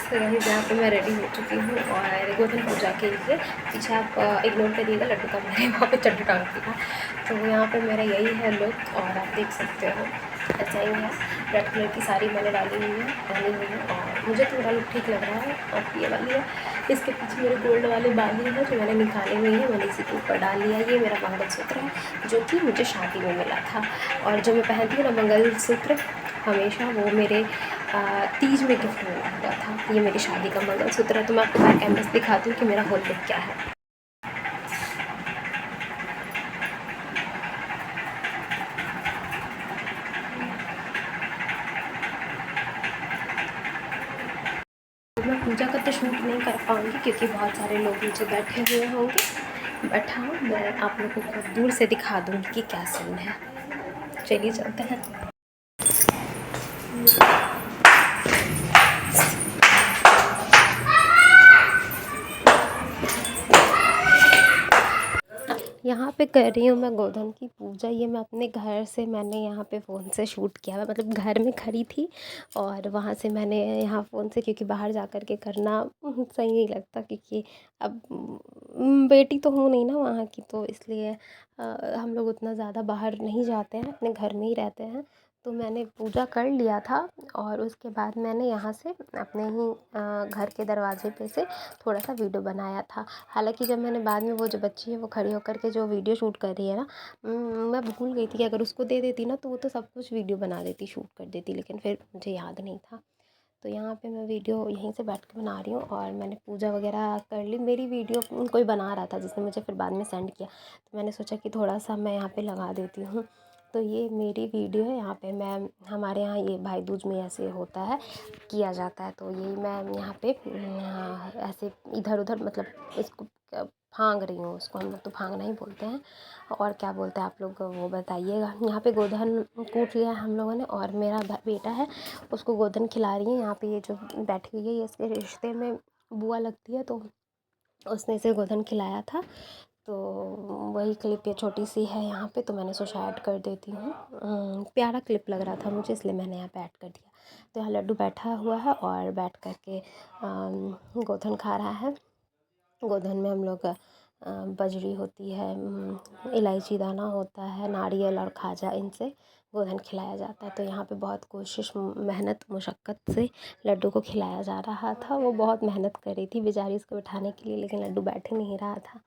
तो वहीं जहाँ पे मैं रेडी हो चुकी हूँ और गोधन पूजा के लिए पीछे आप इग्नोर करिएगा, लड्डू का मैंने वहाँ पे चड्डू टांग दिया। तो यहाँ पे मेरा यही है लुक और आप देख सकते हो ऐसा ही है। रेड कलर की साड़ी मैंने डाली हुई है, पहनी हुई है और मुझे तो मेरा लुक ठीक लग रहा है। और ये वाली है, इसके पीछे मेरे गोल्ड वाले बाली है जो मैंने निकाले हुए हैं, मैंने इसी के ऊपर डाल लिया। ये मेरा मंगलसूत्र है जो कि मुझे शादी में मिला था और जो मैं पहनती हूँ ना मंगलसूत्र हमेशा, वो मेरे तीज में गिफ्ट मिला हुआ था। ये मेरी शादी का मंगलसूत्र है। तो मैं आपको बैक कैमरा से दिखाती हूँ कि मेरा होल लुक क्या है। मैं पूजा का तो शूट नहीं कर पाऊँगी क्योंकि बहुत सारे लोग नीचे बैठे हुए होंगे, बट हाँ मैं आप लोगों को दूर से दिखा दूँगी कि क्या सीन है। चलिए चलते हैं। यहाँ पे कर रही हूँ मैं गोधन की पूजा। ये मैं अपने घर से मैंने यहाँ पे फ़ोन से शूट किया है, मतलब घर में खड़ी थी और वहाँ से मैंने यहाँ फ़ोन से, क्योंकि बाहर जा कर के करना सही नहीं लगता, क्योंकि अब बेटी तो हूँ नहीं ना वहाँ की, तो इसलिए हम लोग उतना ज़्यादा बाहर नहीं जाते हैं, अपने घर में ही रहते हैं। तो मैंने पूजा कर लिया था और उसके बाद मैंने यहाँ से अपने ही घर के दरवाजे पे से थोड़ा सा वीडियो बनाया था। हालांकि जब मैंने बाद में वो जो बच्ची है वो खड़ी होकर के जो वीडियो शूट कर रही है ना, मैं भूल गई थी कि अगर उसको दे देती ना तो वो तो सब कुछ वीडियो बना देती, शूट कर देती, लेकिन फिर मुझे याद नहीं था। तो यहाँ पे मैं वीडियो यहीं से बैठ के बना रही हूँ और मैंने पूजा वगैरह कर ली। मेरी वीडियो कोई बना रहा था जिसने मुझे फिर बाद में सेंड किया, तो मैंने सोचा कि थोड़ा सा मैं यहाँ पे लगा देती हूँ। तो ये मेरी वीडियो है। यहाँ पे मैं, हमारे यहाँ ये भाई दूज में ऐसे होता है, किया जाता है। तो यही मैं यहाँ पे ऐसे इधर उधर, मतलब इसको फांग रही हूँ। उसको हम लोग तो फांगना ही बोलते हैं, और क्या बोलते हैं आप लोग वो बताइएगा। यहाँ पे गोधन कूट लिया है हम लोगों ने और मेरा बेटा है उसको गोधन खिला रही है। यहाँ पे ये जो बैठी हुई है ये इसके रिश्ते में बुआ लगती है, तो उसने इसे गोधन खिलाया था। तो वही क्लिप ये छोटी सी है यहाँ पे, तो मैंने सोचा ऐड कर देती हूँ। प्यारा क्लिप लग रहा था मुझे, इसलिए मैंने यहाँ पे ऐड कर दिया। तो यहाँ लड्डू बैठा हुआ है और बैठ कर के गोधन खा रहा है। गोधन में हम लोग बजरी होती है, इलायची दाना होता है, नारियल और खाजा, इनसे गोधन खिलाया जाता है। तो यहाँ पे बहुत कोशिश, मेहनत, मुशक्क़त से लड्डू को खिलाया जा रहा था। वो बहुत मेहनत कर रही थी बेचारी इसको बिठाने के लिए, लेकिन लड्डू बैठ ही नहीं रहा था।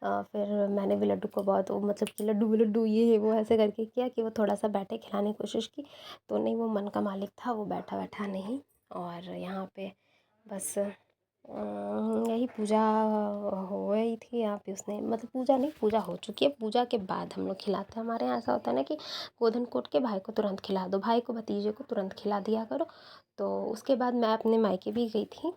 फिर मैंने भी लड्डू को बहुत, मतलब कि लड्डू लड्डू ये वो ऐसे करके किया कि वो थोड़ा सा बैठे, खिलाने की कोशिश की, तो नहीं, वो मन का मालिक था, वो बैठा बैठा नहीं। और यहाँ पे बस यही पूजा हो गई थी यहाँ पे। उसने, मतलब पूजा नहीं, पूजा हो चुकी है। पूजा के बाद हम लोग खिलाते हैं। हमारे यहाँ ऐसा होता है ना कि गोधन कूट के भाई को तुरंत खिला दो, भाई को भतीजे को तुरंत खिला दिया करो। तो उसके बाद मैं अपने मायके भी गई थी,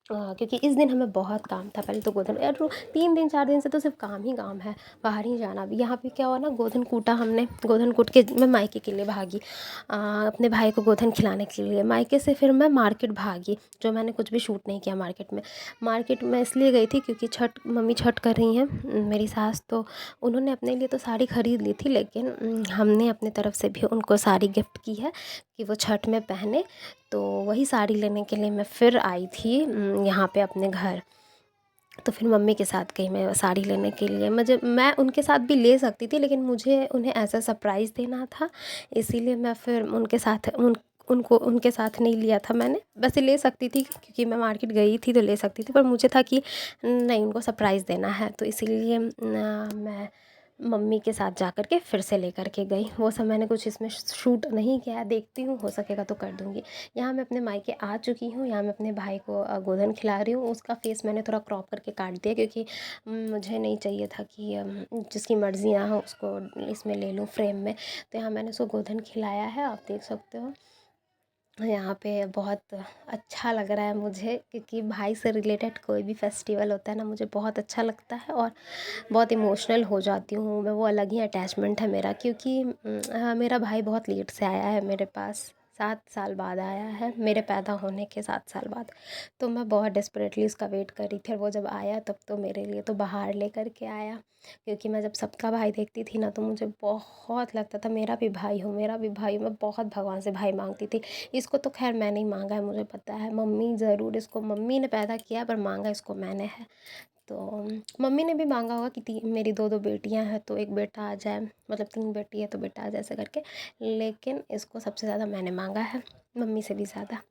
क्योंकि इस दिन हमें बहुत काम था। पहले तो गोधन, यार 3 दिन 4 दिन से तो सिर्फ काम ही काम है, बाहर ही जाना भी। यहाँ पे क्या हुआ ना, गोधन कूटा हमने, गोधन कूट के मैं मायके के लिए भागी, अपने भाई को गोधन खिलाने के लिए। मायके से फिर मैं मार्केट भागी, जो मैंने कुछ भी शूट नहीं किया मार्केट में। मार्केट में इसलिए गई थी क्योंकि मम्मी छठ कर रही हैं मेरी सास, तो उन्होंने अपने लिए तो साड़ी ख़रीद ली थी, लेकिन हमने अपने तरफ से भी उनको साड़ी गिफ्ट की है कि वो छठ में पहने। तो वही साड़ी लेने के लिए मैं फिर आई थी यहाँ पे अपने घर। तो फिर मम्मी के साथ गई मैं साड़ी लेने के लिए। मैं उनके साथ भी ले सकती थी, लेकिन मुझे उन्हें ऐसा सरप्राइज़ देना था, इसीलिए मैं फिर उनके साथ उनको उनके साथ नहीं लिया था मैंने। वैसे ले सकती थी क्योंकि मैं मार्केट गई थी तो ले सकती थी, पर मुझे था कि नहीं, उनको सरप्राइज़ देना है, तो इसीलिए मैं मम्मी के साथ जा कर के फिर से लेकर के गई। वो सब मैंने कुछ इसमें शूट नहीं किया है, देखती हूँ हो सकेगा तो कर दूँगी। यहाँ मैं अपने मायके आ चुकी हूँ। यहाँ मैं अपने भाई को गोधन खिला रही हूँ। उसका फेस मैंने थोड़ा क्रॉप करके काट दिया, क्योंकि मुझे नहीं चाहिए था कि जिसकी मर्ज़ी ना हो उसको इसमें ले लूँ फ्रेम में। तो यहाँ मैंने उसको गोधन खिलाया है, आप देख सकते हो। यहाँ पे बहुत अच्छा लग रहा है मुझे, क्योंकि भाई से रिलेटेड कोई भी फेस्टिवल होता है ना, मुझे बहुत अच्छा लगता है और बहुत इमोशनल हो जाती हूँ मैं। वो अलग ही अटैचमेंट है मेरा, क्योंकि मेरा भाई बहुत लेट से आया है मेरे पास, 7 साल बाद आया है, मेरे पैदा होने के 7 साल बाद। तो मैं बहुत डेस्परेटली उसका वेट कर रही थी, और वो जब आया तब तो मेरे लिए तो बाहर लेकर के आया, क्योंकि मैं जब सबका भाई देखती थी ना तो मुझे बहुत लगता था मेरा भी भाई हो, मेरा भी भाई हो। मैं बहुत भगवान से भाई मांगती थी। इसको तो खैर मैंने ही मांगा है, मुझे पता है। मम्मी ज़रूर इसको, मम्मी ने पैदा किया पर मांगा इसको मैंने है। तो मम्मी ने भी मांगा होगा कि मेरी 2-2 बेटियां हैं तो एक बेटा आ जाए, मतलब 3 बेटी है तो बेटा आ जाए, ऐसे करके। लेकिन इसको सबसे ज़्यादा मैंने मांगा है, मम्मी से भी ज़्यादा।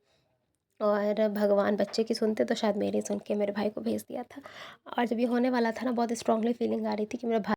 और भगवान बच्चे की सुनते तो शायद मेरी सुन के मेरे भाई को भेज दिया था। और जब ये होने वाला था ना, बहुत स्ट्रांगली फीलिंग आ रही थी कि मेरा भाई